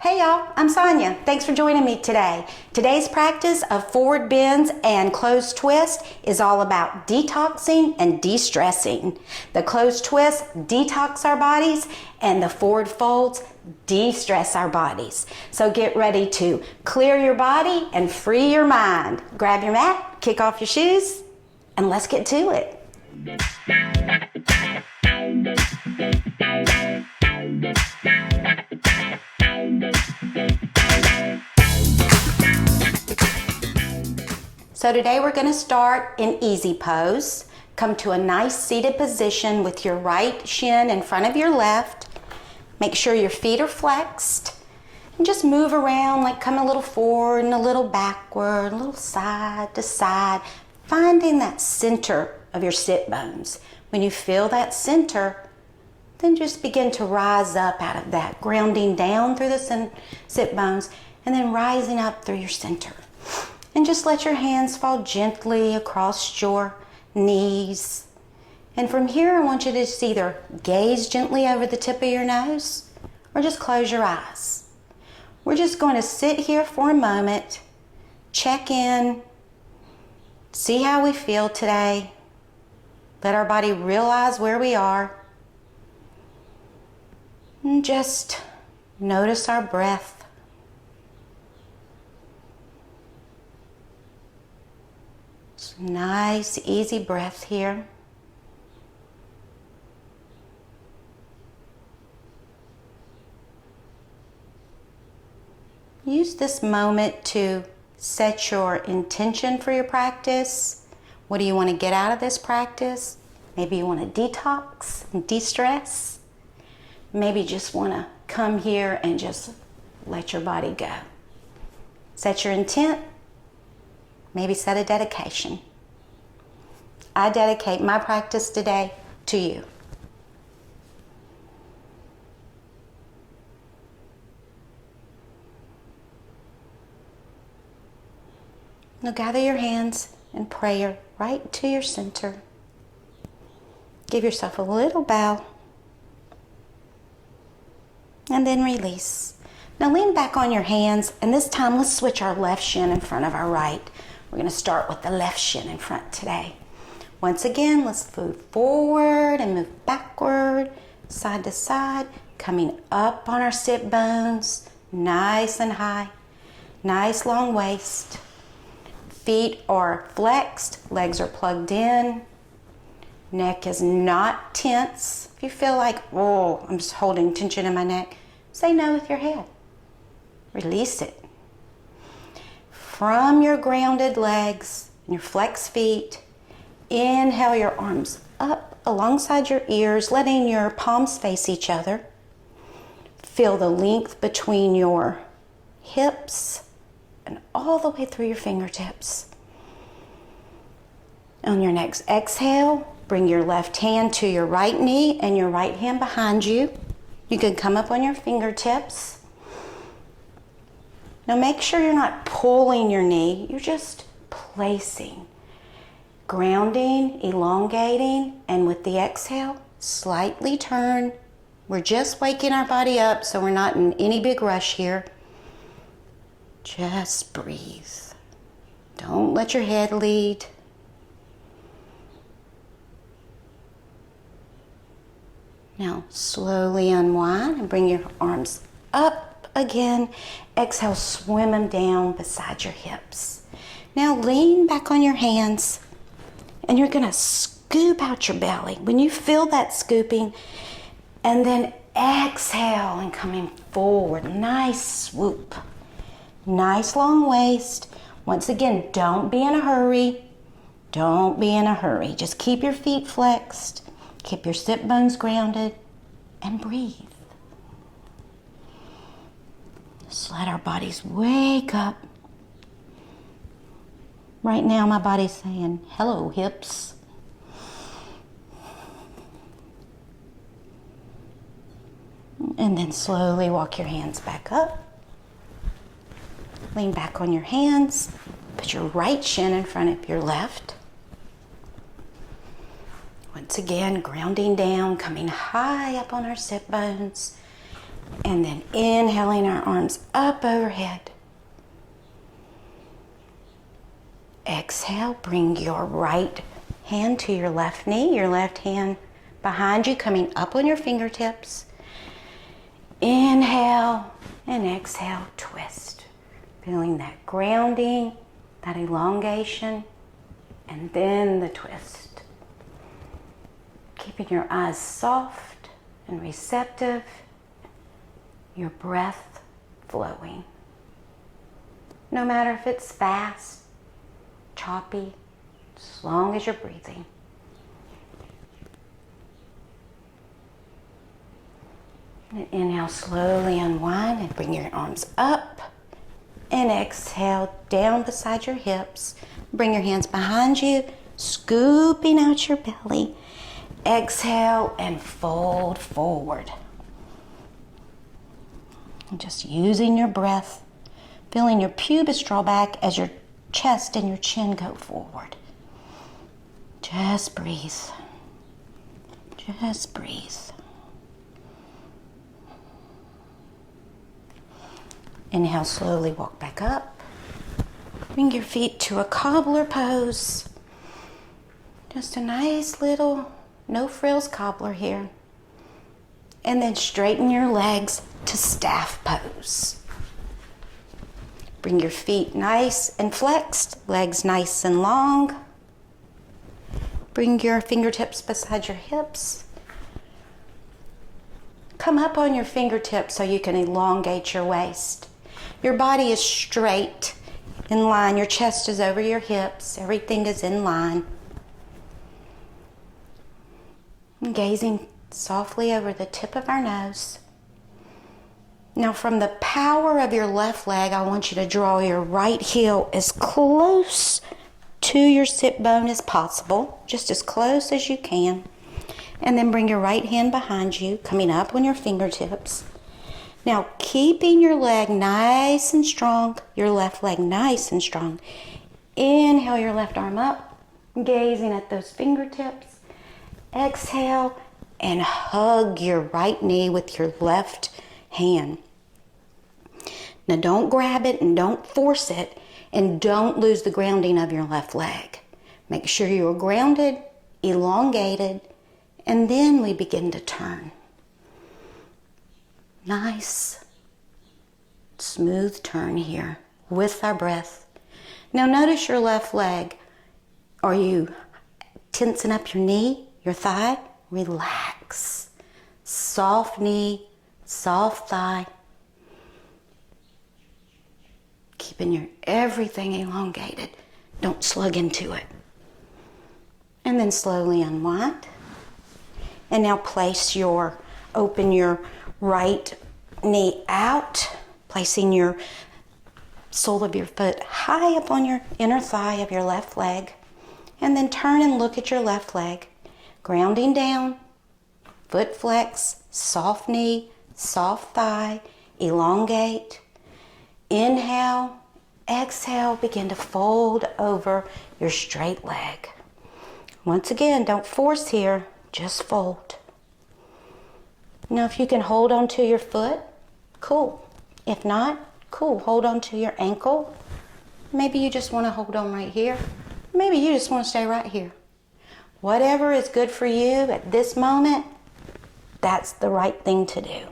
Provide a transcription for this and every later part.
Hey y'all, I'm Sonya. Thanks for joining me today. Today's practice of forward bends and closed twist is all about detoxing and de-stressing. The closed twist detox our bodies and the forward folds de-stress our bodies. So get ready to clear your body and free your mind. Grab your mat, kick off your shoes, and let's get to it. So today we're going to start in easy pose. Come to a nice seated position with your right shin in front of your left. Make sure your feet are flexed. And just move around, like come a little forward and a little backward, a little side to side, finding that center of your sit bones. When you feel that center, then just begin to rise up out of that, grounding down through the sit bones and then rising up through your center. And just let your hands fall gently across your knees. And from here, I want you to just either gaze gently over the tip of your nose or just close your eyes. We're just going to sit here for a moment, check in, see how we feel today. Let our body realize where we are. And just notice our breath. Nice, easy breath here. Use this moment to set your intention for your practice. What do you want to get out of this practice? Maybe you want to detox and de-stress. Maybe you just want to come here and just let your body go. Set your intent. Maybe set a dedication. I dedicate my practice today to you. Now gather your hands and prayer right to your center. Give yourself a little bow. And then release. Now lean back on your hands, and this time let's switch our left shin in front of our right. We're going to start with the left shin in front today. Once again, let's move forward and move backward, side to side, coming up on our sit bones, nice and high, nice long waist. Feet are flexed, legs are plugged in, neck is not tense. If you feel like, oh, I'm just holding tension in my neck, say no with your head. Release it. From your grounded legs and your flexed feet, inhale your arms up alongside your ears, letting your palms face each other. Feel the length between your hips and all the way through your fingertips. On your next exhale, bring your left hand to your right knee and your right hand behind you. You can come up on your fingertips. Now make sure you're not pulling your knee, you're just placing. Grounding, elongating, and with the exhale, slightly turn. We're just waking our body up, so we're not in any big rush here. Just breathe. Don't let your head lead. Now slowly unwind and bring your arms up again. Exhale, swim them down beside your hips. Now lean back on your hands and you're going to scoop out your belly. When you feel that scooping, and then exhale and coming forward. Nice swoop. Nice long waist. Once again, don't be in a hurry. Don't be in a hurry. Just keep your feet flexed. Keep your sit bones grounded and breathe. Just let our bodies wake up. Right now, my body's saying, hello, hips. And then slowly walk your hands back up. Lean back on your hands. Put your right shin in front of your left. Once again, grounding down, coming high up on our sit bones. And then inhaling our arms up overhead. Exhale, bring your right hand to your left knee, your left hand behind you, coming up on your fingertips. Inhale and exhale, twist. Feeling that grounding, that elongation, and then the twist. Keeping your eyes soft and receptive, your breath flowing. No matter if it's fast, choppy, as long as you're breathing. And inhale, slowly unwind and bring your arms up. And exhale, down beside your hips. Bring your hands behind you, scooping out your belly. Exhale and fold forward. And just using your breath, feeling your pubis draw back as your chest and your chin go forward. Just breathe. Just breathe. Inhale, slowly walk back up. Bring your feet to a cobbler pose. Just a nice little no frills cobbler here. And then straighten your legs to staff pose. Bring your feet nice and flexed, legs nice and long. Bring your fingertips beside your hips. Come up on your fingertips so you can elongate your waist. Your body is straight, in line. Your chest is over your hips. Everything is in line. And gazing softly over the tip of our nose. Now from the power of your left leg, I want you to draw your right heel as close to your sit bone as possible, just as close as you can. And then bring your right hand behind you, coming up on your fingertips. Now keeping your leg nice and strong, your left leg nice and strong. Inhale your left arm up, gazing at those fingertips. Exhale and hug your right knee with your left hand. Now don't grab it and don't force it, and don't lose the grounding of your left leg. Make sure you're grounded, elongated, and then we begin to turn. Nice, smooth turn here with our breath. Now notice your left leg. Are you tensing up your knee, your thigh? Relax. Soft knee, soft thigh. Keeping your everything elongated. Don't slug into it. And then slowly unwind. And now open your right knee out, placing your sole of your foot high up on your inner thigh of your left leg. And then turn and look at your left leg. Grounding down, foot flex, soft knee, soft thigh, elongate. Inhale, exhale, begin to fold over your straight leg. Once again, don't force here, just fold. Now if you can hold on to your foot, cool. If not, cool, hold on to your ankle. Maybe you just want to hold on right here. Maybe you just want to stay right here. Whatever is good for you at this moment, that's the right thing to do.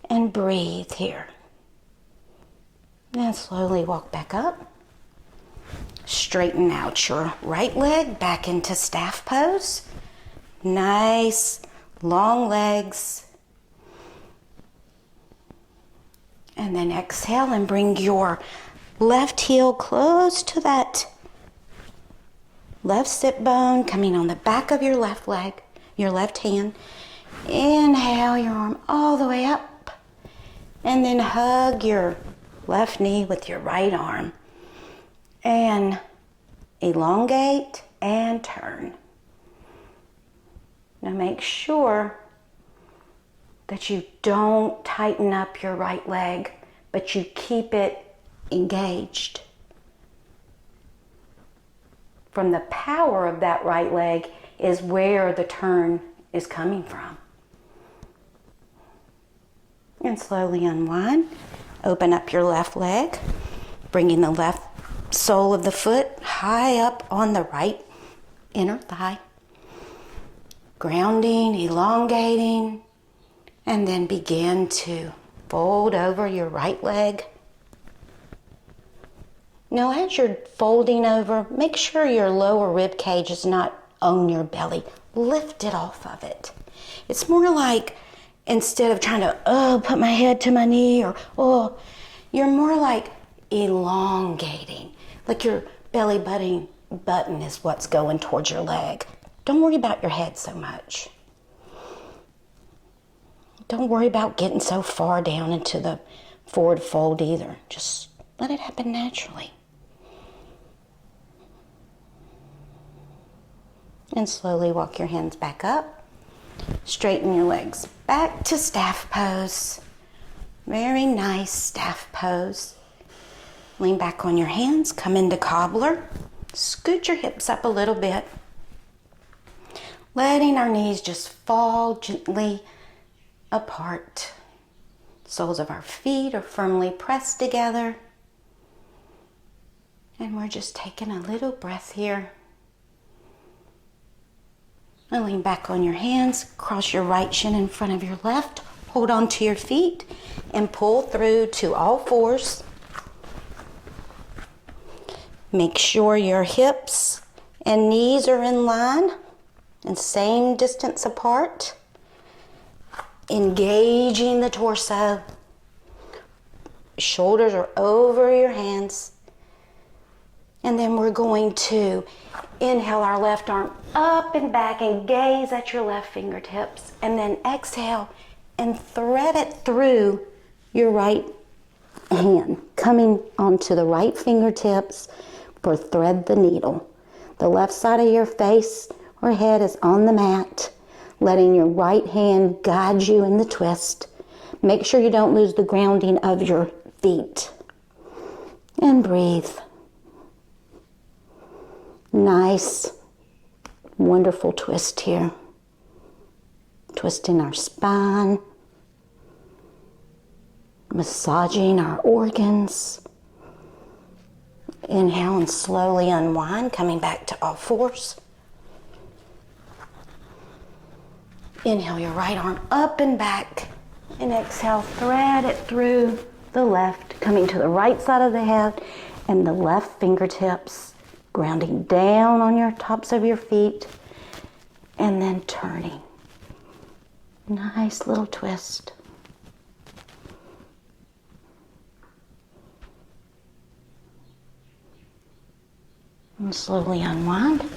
And breathe here. Then slowly walk back up. Straighten out your right leg back into staff pose. Nice long legs. And then exhale and bring your left heel close to that left sit bone, coming on the back of your left leg, your left hand. Inhale your arm all the way up. And then hug your left knee with your right arm. And elongate and turn. Now make sure that you don't tighten up your right leg, but you keep it engaged. From the power of that right leg is where the turn is coming from. And slowly unwind. Open up your left leg, bringing the left sole of the foot high up on the right inner thigh. Grounding, elongating, and then begin to fold over your right leg. Now as you're folding over, make sure your lower rib cage is not on your belly. Lift it off of it. It's more like, instead of trying to, put my head to my knee, or, you're more like elongating. Like your belly button is what's going towards your leg. Don't worry about your head so much. Don't worry about getting so far down into the forward fold either. Just let it happen naturally. And slowly walk your hands back up. Straighten your legs back to staff pose. Very nice staff pose. Lean back on your hands, come into cobbler. Scoot your hips up a little bit. Letting our knees just fall gently apart. Soles of our feet are firmly pressed together. And we're just taking a little breath here. And lean back on your hands, cross your right shin in front of your left, hold on to your feet, and pull through to all fours. Make sure your hips and knees are in line and same distance apart. Engaging the torso. Shoulders are over your hands. And then we're going to inhale our left arm up and back and gaze at your left fingertips. And then exhale and thread it through your right hand, coming onto the right fingertips for thread the needle. The left side of your face or head is on the mat, letting your right hand guide you in the twist. Make sure you don't lose the grounding of your feet. And breathe. Nice, wonderful twist here. Twisting our spine, massaging our organs. Inhale and slowly unwind, coming back to all fours. Inhale your right arm up and back, and exhale, thread it through the left, coming to the right side of the head and the left fingertips, grounding down on your tops of your feet, and then turning. Nice little twist. And slowly unwind.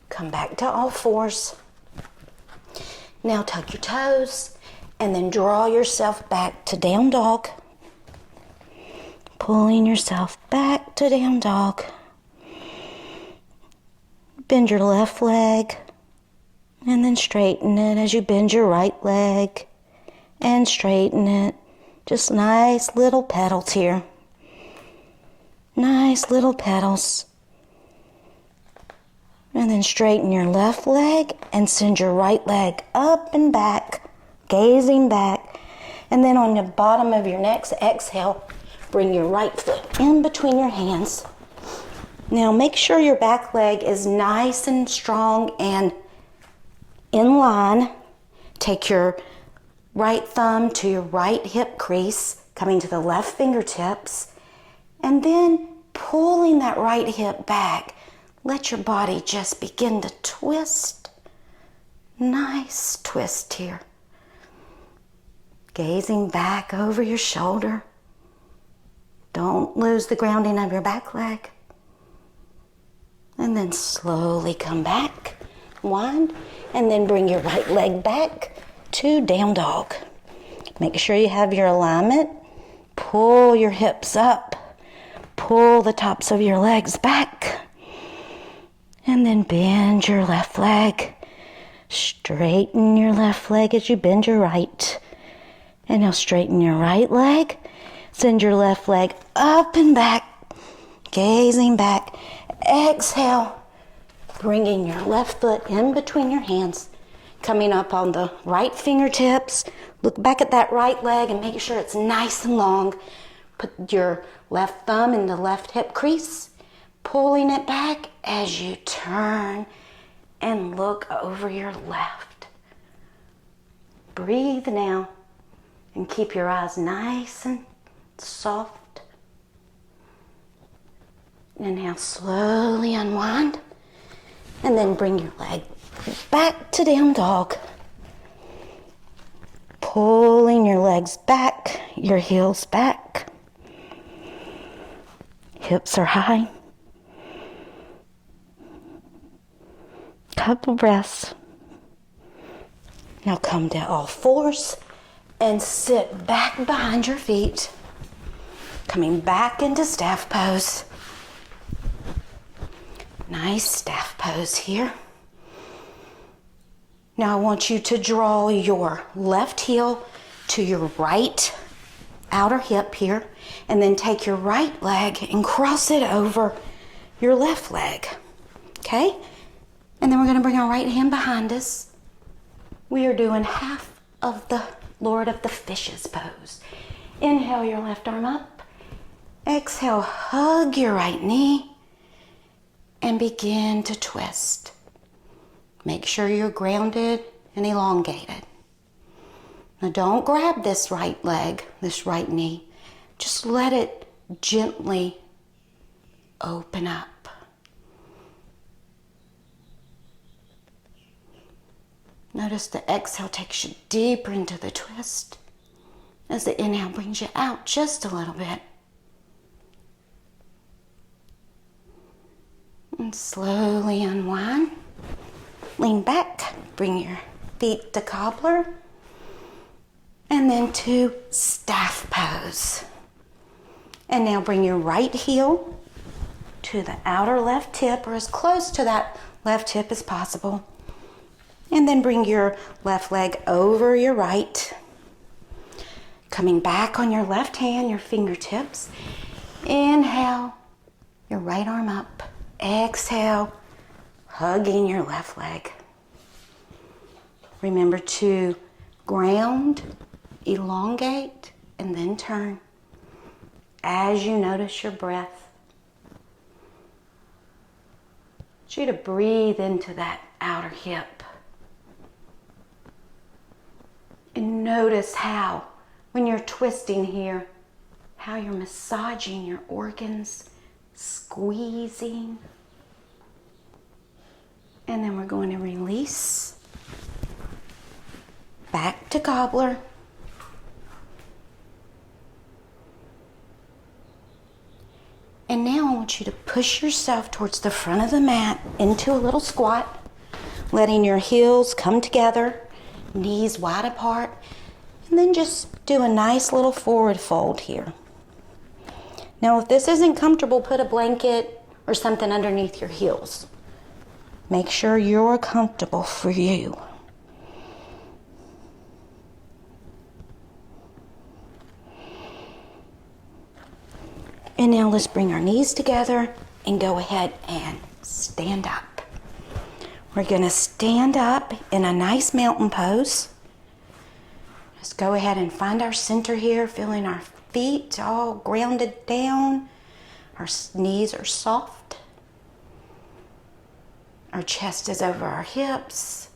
Come back to all fours. Now tuck your toes and then draw yourself back to down dog. Pulling yourself back to down dog. Bend your left leg and then straighten it as you bend your right leg and straighten it. Just nice little pedals here. Nice little pedals. And then straighten your left leg and send your right leg up and back, gazing back. And then on the bottom of your next exhale, bring your right foot in between your hands. Now make sure your back leg is nice and strong and in line. Take your right thumb to your right hip crease, coming to the left fingertips, and then pulling that right hip back. Let your body just begin to twist. Nice twist here. Gazing back over your shoulder. Don't lose the grounding of your back leg. And then slowly come back, wind, and then bring your right leg back to down dog. Make sure you have your alignment. Pull your hips up. Pull the tops of your legs back. And then bend your left leg. Straighten your left leg as you bend your right. And now straighten your right leg. Send your left leg up and back. Gazing back. Exhale. Bringing your left foot in between your hands. Coming up on the right fingertips, look back at that right leg and make sure it's nice and long. Put your left thumb in the left hip crease, pulling it back as you turn and look over your left. Breathe now and keep your eyes nice and soft. And now slowly unwind and then bring your leg back to down dog. Pulling your legs back, your heels back. Hips are high. Couple breaths. Now come to all fours and sit back behind your feet. Coming back into staff pose. Nice staff pose here. Now I want you to draw your left heel to your right outer hip here, and then take your right leg and cross it over your left leg. Okay? And then we're going to bring our right hand behind us. We are doing half of the Lord of the Fishes pose. Inhale your left arm up. Exhale, hug your right knee and begin to twist. Make sure you're grounded and elongated. Now don't grab this right leg, this right knee. Just let it gently open up. Notice the exhale takes you deeper into the twist as the inhale brings you out just a little bit. And slowly unwind. Lean back, bring your feet to cobbler, and then to staff pose. And now bring your right heel to the outer left hip, or as close to that left hip as possible. And then bring your left leg over your right. Coming back on your left hand, your fingertips. Inhale, your right arm up. Exhale, hugging your left leg. Remember to ground, elongate, and then turn as you notice your breath. I want you to breathe into that outer hip. And notice how, when you're twisting here, how you're massaging your organs, squeezing. And then we're going to release. Back to cobbler. And now I want you to push yourself towards the front of the mat into a little squat, letting your heels come together, knees wide apart, and then just do a nice little forward fold here. Now, if this isn't comfortable, put a blanket or something underneath your heels. Make sure you're comfortable for you. And now let's bring our knees together and go ahead and stand up. We're going to stand up in a nice mountain pose. Let's go ahead and find our center here, feeling our feet all grounded down. Our knees are soft. Our chest is over our hips.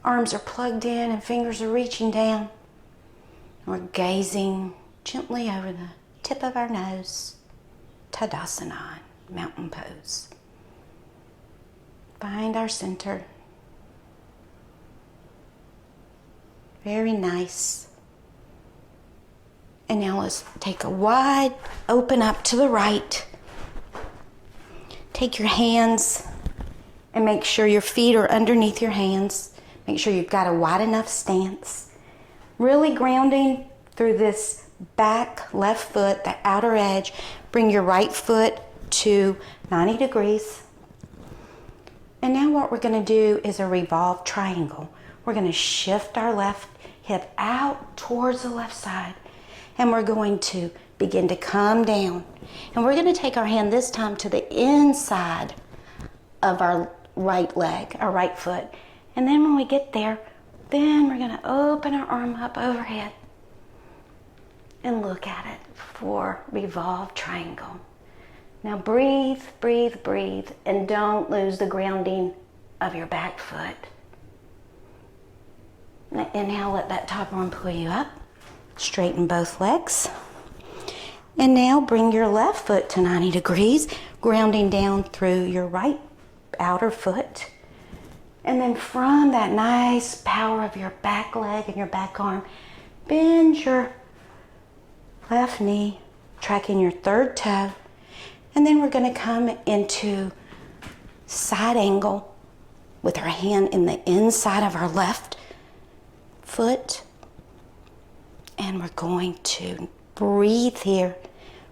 Arms are plugged in and fingers are reaching down. We're gazing gently over the tip of our nose. Tadasana, mountain pose. Find our center. Very nice. And now let's take a wide open up to the right. Take your hands and make sure your feet are underneath your hands. Make sure you've got a wide enough stance. Really grounding through this back left foot, the outer edge. Bring your right foot to 90 degrees. And now what we're going to do is a revolved triangle. We're going to shift our left hip out towards the left side. And we're going to begin to come down. And we're going to take our hand this time to the inside of our right leg, our right foot. And then when we get there, Then we're going to open our arm up overhead and look at it for revolved triangle. Now breathe, breathe, breathe, and don't lose the grounding of your back foot. Now inhale, let that top arm pull you up. Straighten both legs. And now bring your left foot to 90 degrees, grounding down through your right outer foot. And then from that nice power of your back leg and your back arm, bend your left knee, tracking your third toe. And then we're going to come into side angle with our hand in the inside of our left foot. And we're going to breathe here,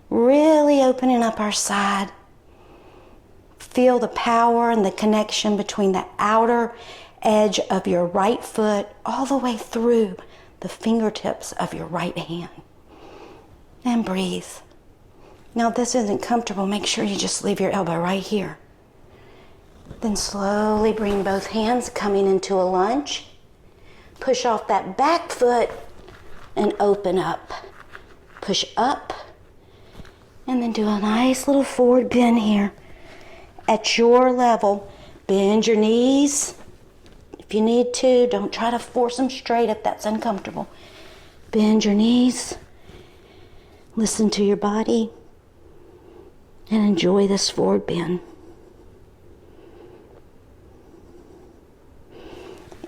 really opening up our side. Feel the power and the connection between the outer edge of your right foot all the way through the fingertips of your right hand. And breathe. Now if this isn't comfortable, make sure you just leave your elbow right here. Then slowly bring both hands coming into a lunge. Push off that back foot and open up. Push up. And then do a nice little forward bend here. At your level, bend your knees. If you need to, don't try to force them straight if that's uncomfortable. Bend your knees. Listen to your body. And enjoy this forward bend.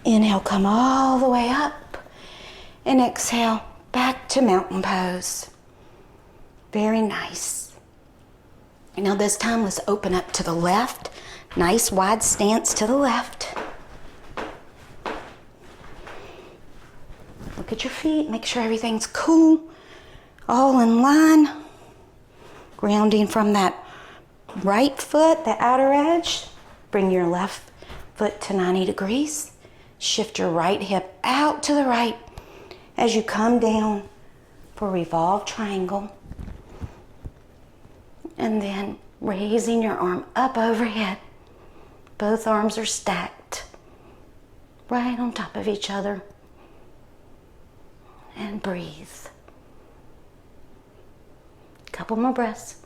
Inhale, come all the way up. And exhale, back to mountain pose. Very nice. Now this time, let's open up to the left. Nice wide stance to the left. Look at your feet. Make sure everything's cool. All in line. Grounding from that right foot, the outer edge. Bring your left foot to 90 degrees. Shift your right hip out to the right as you come down for revolved triangle. And then raising your arm up overhead. Both arms are stacked right on top of each other. And breathe. Couple more breaths.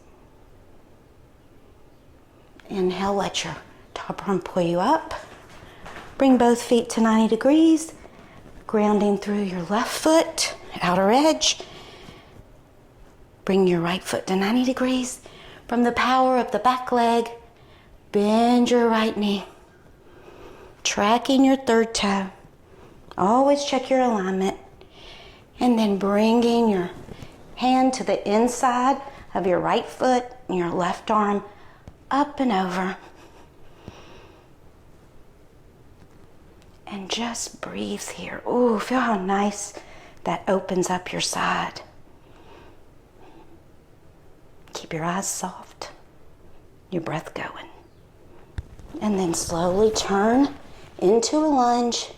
Inhale, let your top arm pull you up. Bring both feet to 90 degrees. Grounding through your left foot, outer edge. Bring your right foot to 90 degrees. From the power of the back leg, bend your right knee. Tracking your third toe. Always check your alignment. And then bringing your hand to the inside of your right foot and your left arm up and over. And just breathe here. Ooh, feel how nice that opens up your side. Keep your eyes soft, your breath going. And then slowly turn into a lunge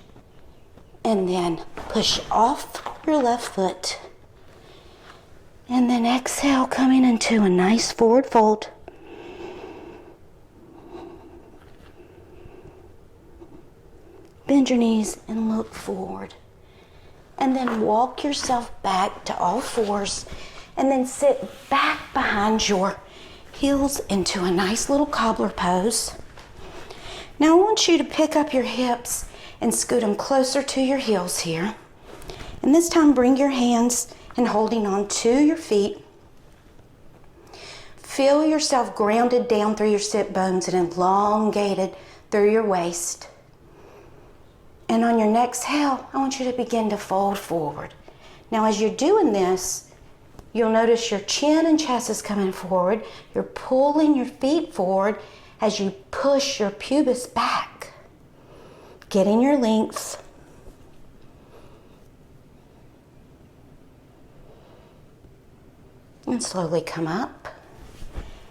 and then push off your left foot. And then exhale, coming into a nice forward fold. Bend your knees and look forward. And then walk yourself back to all fours. And then sit back behind your heels into a nice little cobbler pose. Now I want you to pick up your hips and scoot them closer to your heels here. And this time bring your hands and holding on to your feet. Feel yourself grounded down through your sit bones and elongated through your waist. And on your next exhale, I want you to begin to fold forward. Now as you're doing this, you'll notice your chin and chest is coming forward. You're pulling your feet forward as you push your pubis back. Getting your length. And slowly come up.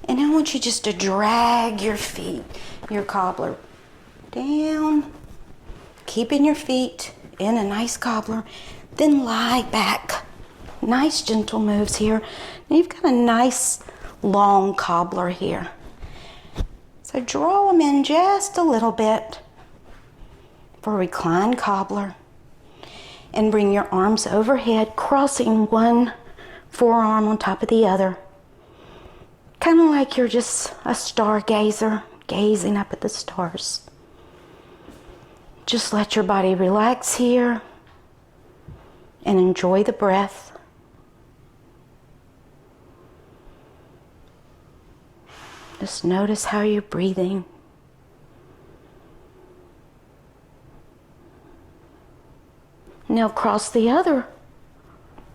And I want you just to drag your feet, your cobbler, down. Keeping your feet in a nice cobbler. Then lie back. Nice gentle moves here. Now you've got a nice long cobbler here. So draw them in just a little bit for reclined cobbler. and bring your arms overhead, crossing one forearm on top of the other. Kind of like you're just a stargazer, gazing up at the stars. Just let your body relax here and enjoy the breath. Just notice how you're breathing. Now cross the other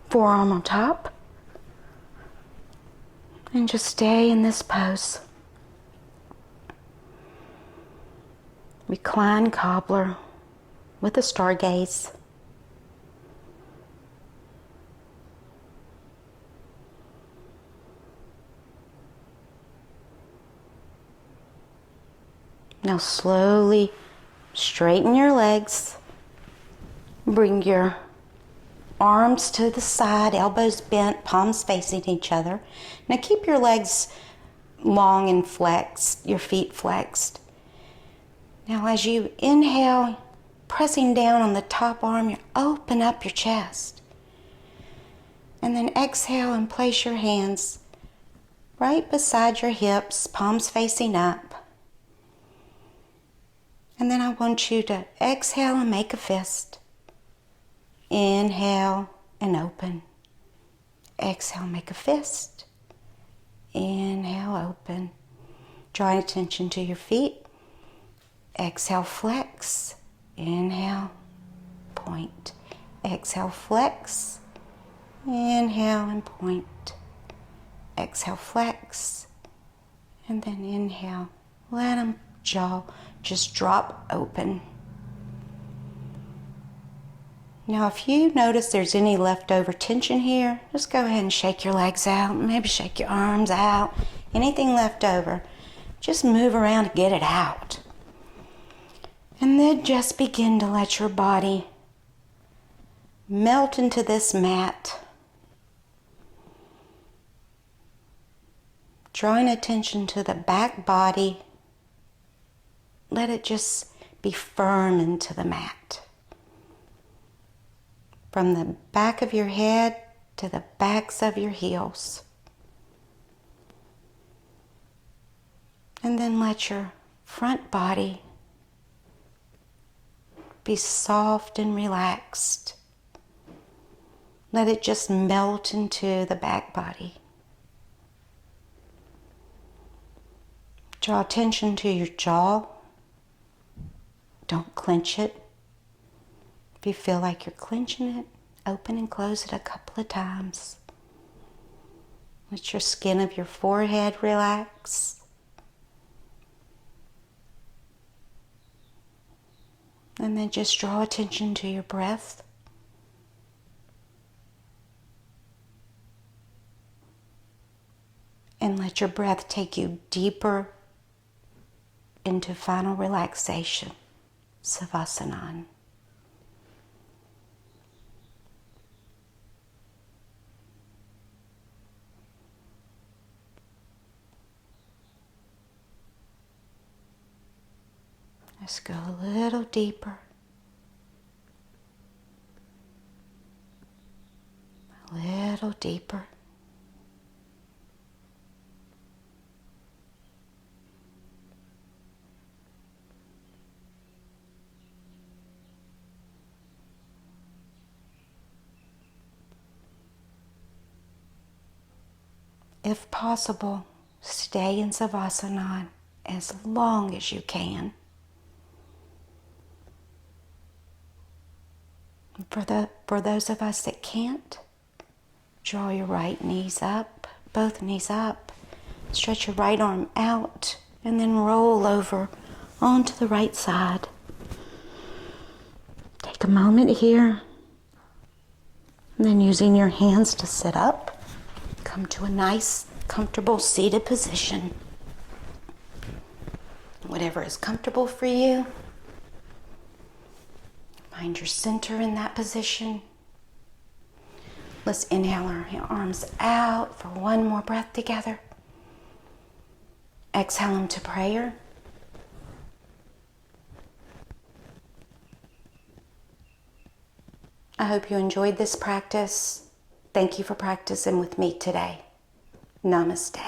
forearm on top and just stay in this pose. Recline cobbler with a stargaze. Now slowly straighten your legs. Bring your arms to the side, elbows bent, palms facing each other. Now keep your legs long and flexed, your feet flexed. Now as you inhale, pressing down on the top arm, you open up your chest. And then exhale and place your hands right beside your hips, palms facing up. And then I want you to exhale and make a fist. Inhale and open. Exhale, make a fist. Inhale, open. Draw attention to your feet. Exhale, flex. Inhale, point. Exhale, flex. Inhale and point. Exhale, flex. And then inhale. Let them jaw just drop open. Now if you notice there's any leftover tension here, just go ahead and shake your legs out, maybe shake your arms out. Anything left over, just move around to get it out. And then just begin to let your body melt into this mat. Drawing attention to the back body. Let it just be firm into the mat. From the back of your head to the backs of your heels. And then let your front body be soft and relaxed. Let it just melt into the back body. Draw attention to your jaw. Don't clench it. If you feel like you're clenching it, open and close it a couple of times. Let your skin of your forehead relax. And then just draw attention to your breath. And let your breath take you deeper into final relaxation, Savasana. Let's go a little deeper. A little deeper. If possible, stay in Savasana as long as you can. For those of us that can't, draw your right knees up, both knees up. Stretch your right arm out and then roll over onto the right side. Take a moment here. And then using your hands to sit up, come to a nice, comfortable seated position. Whatever is comfortable for you. Find your center in that position. Let's inhale our arms out for one more breath together. Exhale them to prayer. I hope you enjoyed this practice. Thank you for practicing with me today. Namaste.